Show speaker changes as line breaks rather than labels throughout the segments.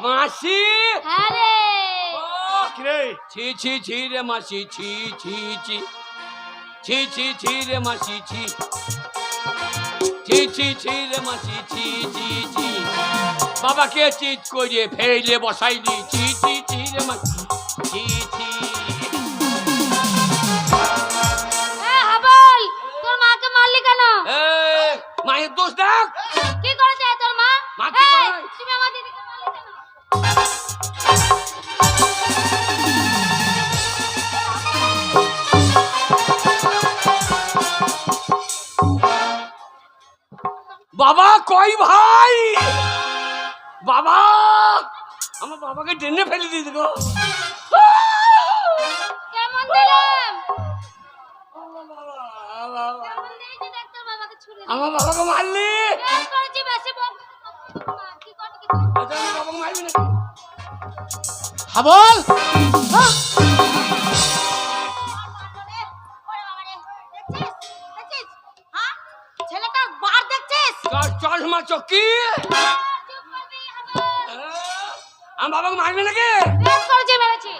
মাসি
হ্যাঁ রে
কি রে?
ছি ছি ছি রে মাসি ছি ছি ছি ছি ছি ছি রে মাসি ছি ছি ছি ছি রে মাসি ছি ছি ছি বাবাকে চিৎ করে ফেলে বসাইলি ছি ছি ছি রে মাসি ছি ছি
হাবল তোর মাকে মারলি কেন?
মায়ের দোষ দেখ
কি করেছে তোর মা?
মা কি করে?
তুমি আমার দিদিকে মারলি কেন?
বাবা কই ভাই বাবা আমার বাবাকে টেনে ফেলে দিতে গো
কেমন দিলাম? কেমন দিয়েছি দেখ তোর বাবাকে ছুরি দিয়ে।
আমার বাবাকে মারলি
বেশ করেছি, বেশি বক। মা, কি করবি কি তুই?
আচ্ছা, আমার বাবাকে মারবি নাকি?
হাবল
ছেলেটার বার দেখছিস?
চশমা চকি
চুপ করবি, হাবল।
আমার বাবাকে মারবি নাকি
বেশ করেছি, মেরেছি।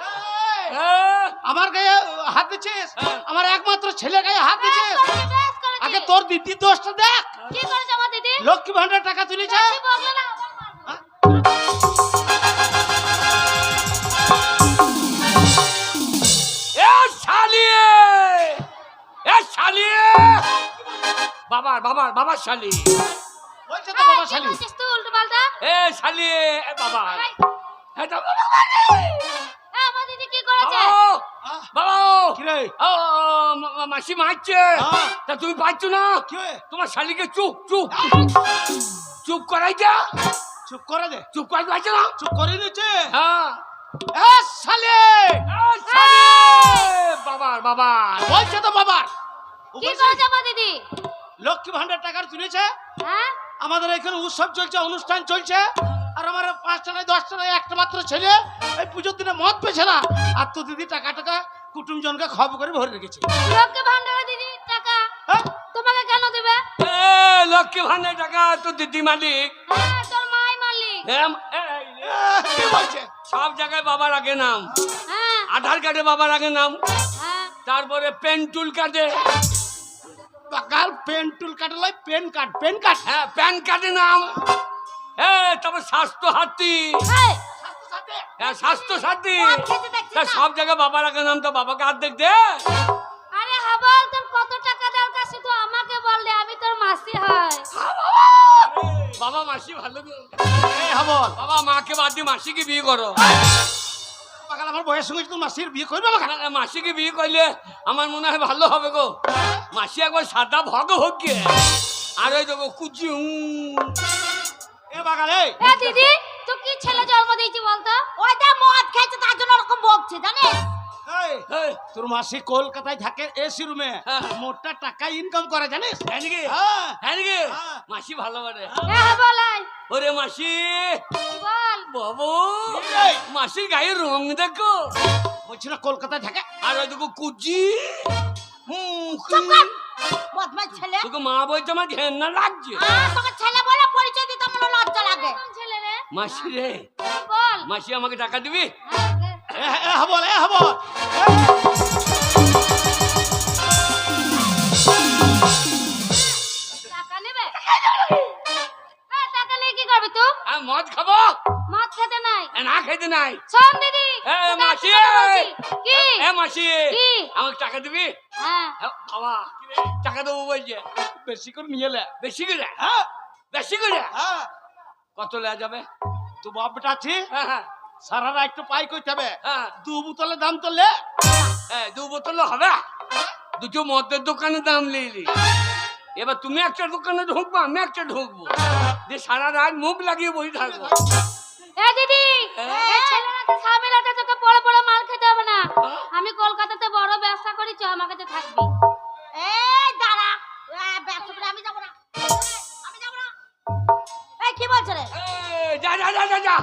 আমার গায়ে হাত দিচ্ছিস? আমার একমাত্র ছেলে গায়ে হাত দিচ্ছিস?
বেশ করেছি।
আগে তোর দিদির দোষটা দেখ।
কি করেছে আমার দিদি?
লক্ষ্মী ভান্ডার টাকা তুলেছে।
বেশি বকলে না, হাবল মারবো।
বাবার শালি
বলছে তো বাবা শালি।
কি করছিস তুই উল্টোপাল্টা?
শালি বাবা
এই,
এটা বাবা মারলি।
আমার দিদি কি করেছে?
বাবা
কি রে?
মাসি মারছে তা তুমি পাচ্ছ না
কি হয়ে?
তোমার শালিকে চুপ চুপ চুপ করাই যা
চুপ করে দে।
চুপ করাই পারছে না
চুপ করে নিচ্ছে।
হ্যাঁ
এ শালি,
বাবার
বলছে তো বাবার।
কি করেছে আমার দিদি?
লক্ষ্মী ভান্ডার টাকা তুলেছে।
হ্যাঁ?
আমাদের এখানে উৎসব চলছে, অনুষ্ঠান চলছে, আর আমার 5টা নয় 10টা নয় একটা মাত্র ছেলে এই পুজোর দিনে মদ পেছে না, আর তো দিদি টাকা কুটুম জনকে খবর করে ভরে রেখেছে।
লক্ষ্মী ভান্ডারের দিদির টাকা
হ্যাঁ?
তোমাকে কেন দেবে?
লক্ষ্মী ভান্ডার টাকা তো দিদি মালিক
হ্যাঁ, তোর মাই মারলি।
কি বলছে?
সব জায়গায় বাবার আগে নাম
হ্যাঁ
আধার কার্ডে বাবার আগে নাম
হ্যাঁ
তারপরে পেন টুল কার্ডে
বাগাল পেন টুল কার্ড লয়, পেন কার্ড।
হ্যাঁ প্যান কার্ডে নাম তারপর স্বাস্থ্য হাতি
এই,
হ্যাঁ স্বাস্থ্য সাথী
মদ খেতে দেখছিস
তা
না?
সব জায়গায় বাবার আগে নাম তো বাবাকে অর্ধেক দে
আরে হাবল তোর কত টাকা দরকার শুধু আমাকে বল দে, আমি তোর মাসি হয়।
বাবা মাসি ভালো গো।
এই হাবল,
বাবা মাকে বাদ দিয়ে মাসিকে বিয়ে করো
বাগাল আমার বয়স সঙ্গে তো মাসির বিয়ে করবে বাগাল।
না, মাসিকে বিয়ে করলে আমার মনে হয় ভালো হবে গো। মাসি একবার সাদা ভগ হোক গিয়ে আর ওই দেখো কুচি
এ বাগাল, এই
এ দিদি তুই কি ছেলে জন্ম দিয়েছি বলতো? ওইটা মদ খেয়েছে তার জন্য ওরকম বকছে জানিস?
এই, তোর মাসি কলকাতায় থাকে এসি রুমে,
হ্যাঁ।
মোটা টাকা ইনকাম করে জানিস?
হ্যাঁ নাকি?
হ্যাঁ।
হ্যাঁ নাকি?
হ্যাঁ।
মাসি ভালো বারে
এ হাবল আয়,
ওরে মাসি
কি বল?
বাবু
এই,
মাসির গায়ের রং দেখো
বলছি না কলকাতায় থাকে।
আর ওই দেখো কুচি
চুপ কর, বদমাশ ছেলে।
তোকে মা বলছে আমার ঘেন্না লাগছে
তোকে ছেলে বলে পরিচয় দিতে আমার লজ্জা লাগে। ছেলে রে
মাসি রে
বল।
মাসি আমাকে টাকা দিবি
এ হাবল,
টাকা নেবে? হ্যাঁ, টাকা নিয়ে কি করবি তুই?
আমি মদ খাবো
মদ খেতে নাই।
না খেতে নাই
শোন দিদি, তোকে
মাসি
একটা কথা বলছি। কি?
মাসি
কি?
আমাকে টাকা দিবি
হ্যাঁ,
বাবা টাকা দেবো বলছে
বেশি করে নিয়ে এলে।
বেশি করে
হ্যাঁ,
বেশি করে
হ্যাঁ,
কত লেয়া যাবে
তো বাপ বেটা আছি,
হ্যাঁ হ্যাঁ
সারা রাত একটু পাই করতে হবে।
হ্যাঁ
2 বোতলের দাম তো লে।
2 বোতল হবে দুটো মদের দোকানে দাম নিলি এবার তুমি একটা দোকানে ঢুকবো আমি একটা ঢুকবো যে সারা রাত মুখ লাগিয়ে বসে থাকবো
এ দিদি, এই ছেলেটাকে ঝামেলাতে তোকে পড়ে পড়ে মার খেতে হবে না। আমি কলকাতাতে বড় ব্যবসা করি, চ আমার কাছে থাকবি। এই দাঁড়া, ব্যবসা করে আমি যাব না। আমি যাব না। এই কি বলছ রে?
যা যা যা যা যা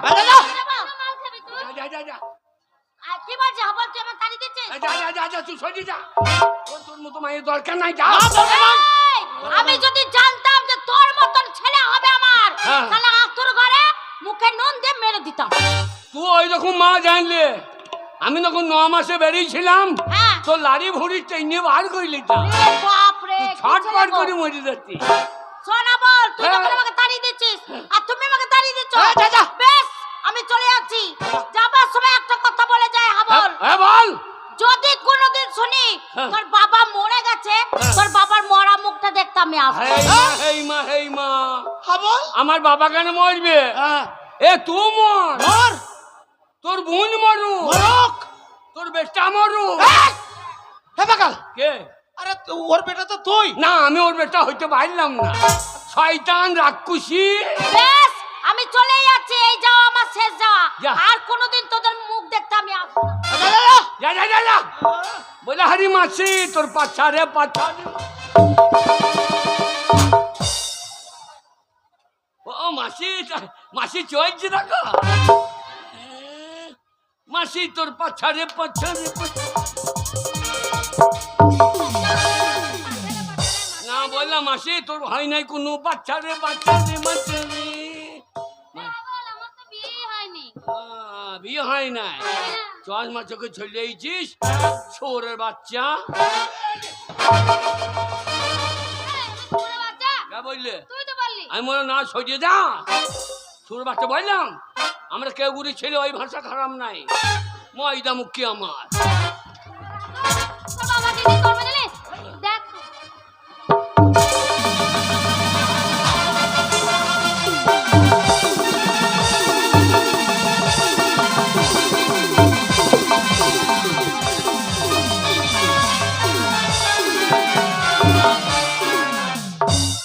মার খাবি তুই?
যা যা যা
আর কি বলছিস? হবল তুই আমার তাড়ি দিচ্ছিস?
যা যা যা যা তুই সরে যা তোর মতো মায়ের দরকার নাই যা
এই, আমি যদি জানতাম যে তোর মতন ছেলে হবে আমার,
হ্যাঁ।
তাহলে তোর ঘরে মুখে নুন দিয়ে মেরে দিতাম।
তুই ওই রকম মা জানলে আমি যখন 9 মাসে বেরিয়েছিলাম
হ্যাঁ।
তো লারি ভুড়ি টেনে বার করে লিতাম,
এ বাপ রে,
ছটফট করে মরে যাচ্ছি।
শোনা বল, তুই
হ্যাঁ।
যখন আমাকে তাড়িয়ে দিচ্ছিস আর তুমি আমাকে তাড়িয়ে দিচ্ছ।
হ্যাঁ, যা, যা।
বেশ, আমি চলে যাচ্ছি। যাবার সময় একটা কথা বলে যায় হাবল,
হ্যাঁ বল।
যদি কোনোদিন শুনি
হ্যাঁ।
তোর বাবা মরে গেছে, তোর বাবার মরা মুখটা দেখতে আমি আসবো।
হেই মা,
হাবল
আমার বাবা কেন মরবে?
হ্যাঁ
এ তুই মর,
মর
তোর বোন মরু,
মরক
তোর বেটা মরু।
হে বাকাল,
কে?
আরে ওর বেটা তো তুই।
না, আমি ওর বেটা হইতে পারলাম না। শয়তান রাক্ষসী।
বেশ, আমি চলে যাচ্ছি। এই যাও আমার শেষ যাওয়া।
যা।
আর কোনোদিন তোদের মুখ দেখতে আমি আসবো না।
যা, যা, যা।
যা যা যা যা। বলে হারি মাসি তোর পাছা রে পাছা রে। ও মাসি, মাসি চলছে দেখো। মাসি তোর পাছা রে পাছা রে পাছা। না বললাম মাসি তোর হয় নাই কোনো বাচ্চা রে বাচ্চা রে বাচ্চা রে।
পাগল, আমার তো বিয়ে হয়নি।
বিয়ে হয় নাই, 6 মাস চোখে চলেছিস ছোরের বাচ্চা।
ছোট বাচ্চা,
কে বললে?
তুই তো বললি।
আমি বললাম না, সরিয়ে যা। ছোট বাচ্চা বললাম, আমরা কেউ গুড়ি ছেলে ওই ভাষা খারাপ নাই, ময়দা মুখী আমার।
তোর বাবা দিদি করবে দিলি? দেখ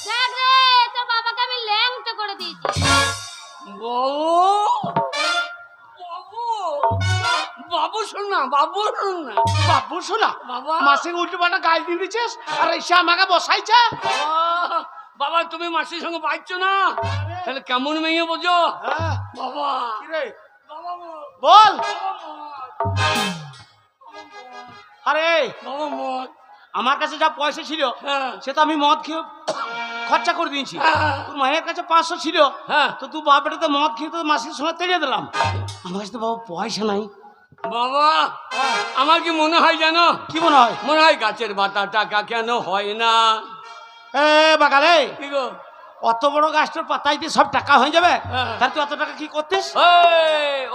দেখ রে, তোর বাবাকে আমি ল্যাংটা করে দিয়েছি।
বাবু শোনা, বাবু শোনা,
বাবু শোনা,
বাবা।
মাসে উল্টো পাল্টা গাল দিয়ে দিচ্ছিস আর এসে আমাকে বসাইছে।
বাবা তুমি মাসির সঙ্গে পাইছো না, তাহলে কেমন মেয়ে বোঝো
হ্যাঁ,
বাবা।
কি রে?
বাবা মর,
বল।
বাবা মর,
আরে
বাবা মর।
আমার কাছে যা পয়সা ছিল
হ্যাঁ
সে তো আমি মদ খেয়ে খরচা করে দিয়েছি।
হ্যাঁ।
তোর মায়ের কাছে 500 ছিল,
হ্যাঁ
তো তুই বাপ বেটাতে মদ খেয়ে তো মাসির সঙ্গে তেড়িয়ে দিলাম। আমার কাছে তো বাবা পয়সা নাই।
বাবা, আমার কি মনে হয় জানো?
কি মনে হয়?
মনে হয় গাছের পাতা টাকা কেন হয় না।
এ বাগালে,
কি গো?
অত বড় গাছটার পাতাই দিয়ে সব টাকা হয়ে যাবে?
হ্যাঁ।
তার তুই অত টাকা কি করতিস?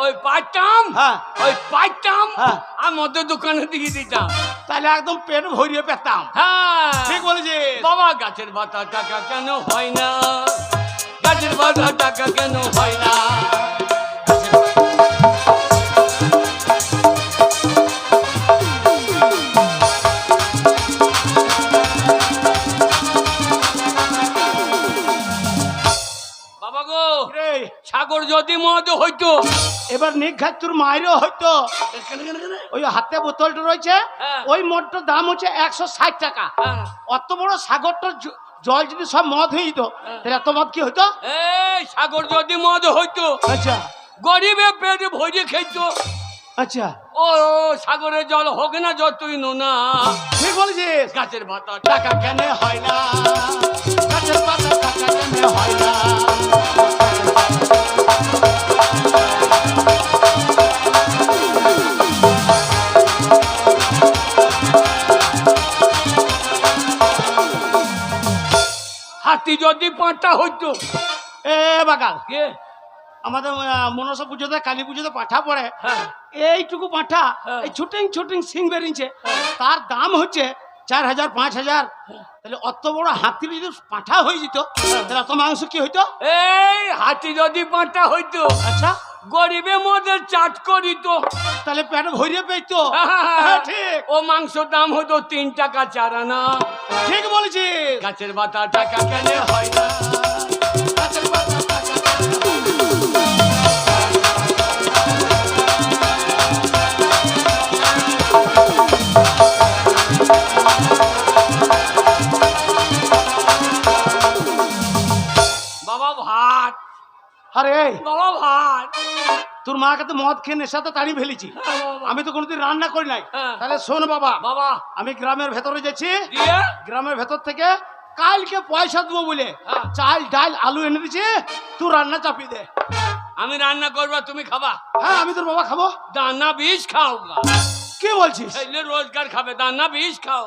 ওই পাইতাম,
হ্যাঁ,
ওই পাইতাম
হ্যাঁ।
আর মদের দোকানে দিয়ে দিতাম।
তাহলে একদম পেট ভরিয়ে পেতাম।
হ্যাঁ
ঠিক বলেছিস।
বাবা, গাছের পাতা টাকা কেন হয় না? গাছের পাতা টাকা কেন হয় না? বাবা গো,
রে,
সাগর যদি মদ হইতো।
এবার নিঘাত তোর মায়েরও হয়তো। ওই হাতে বোতলটা রয়েছে,
হ্যাঁ।
ওই মদটার দাম হচ্ছে 160 টাকা।
হ্যাঁ।
অত বড় সাগরটার জল যদি সব মদ হয়ে যেত তাহলে এত মদ কি হইতো?
এই সাগর যদি মদ হইতো,
আচ্ছা
গরিবে পেট ভরে খেত।
আচ্ছা,
ও সাগরের জল হোক না যতই নোনা,
ঠিক বলেছিস।
গাছের পাতা
টাকা কেন হয় না? গাছের পাতা টাকা কেন হয় না?
হাতি যদি পাঁটা হইতো।
এ বাগাল,
কে?
আমাদের মনসা পুজোতে কালী পুজোতে পাঠা পড়ে,
হ্যাঁ।
এইটুকু পাঠা
হ্যাঁ।
এই ছুটিং ছুটিং সিং বেরিয়েছে, তার দাম হচ্ছে 4000 5000। তাহলে অত বড় হাতির যদি পাঠা হয়ে যেত তাহলে অত মাংস কি হইতো?
এই হাতি যদি পাঁটা হইতো,
আচ্ছা,
গরিবে মদের চাট করিত।
তাহলে পেট ভরিয়ে পেতো। হ্যাঁ, ঠিক
ও মাংস দাম হতো 3 টাকা 4 আনা।
ঠিক বলেছিস।
গাছের পাতা টাকা কেন হয় না?
গাছের পাতা টাকা কেন হয় না?
বাবা ভাত,
আরে
বাবা ভাত।
তোর মাকে তো মদ খেয়ে নেশাতে তাড়িয়ে ফেলেছি, আমি তো কোনোদিন রান্না করি নাই।
হ্যাঁ।
তাহলে শোন বাবা,
বাবা
আমি গ্রামের ভেতরে যাচ্ছি,
দিয়ে
গ্রামের ভেতর থেকে কালকে পয়সা দেবো বলে
হ্যাঁ।
চাল ডাল আলু এনে দিচ্ছি, তুই রান্না চাপিয়ে দে।
আমি রান্না করবো তুমি খাবা।
হ্যাঁ আমি তোর বাবা খাবো।
দানা বিষ খাও গা।
কি বলছিস?
ছেলে রোজগার খাবে, দানা বিষ খাও।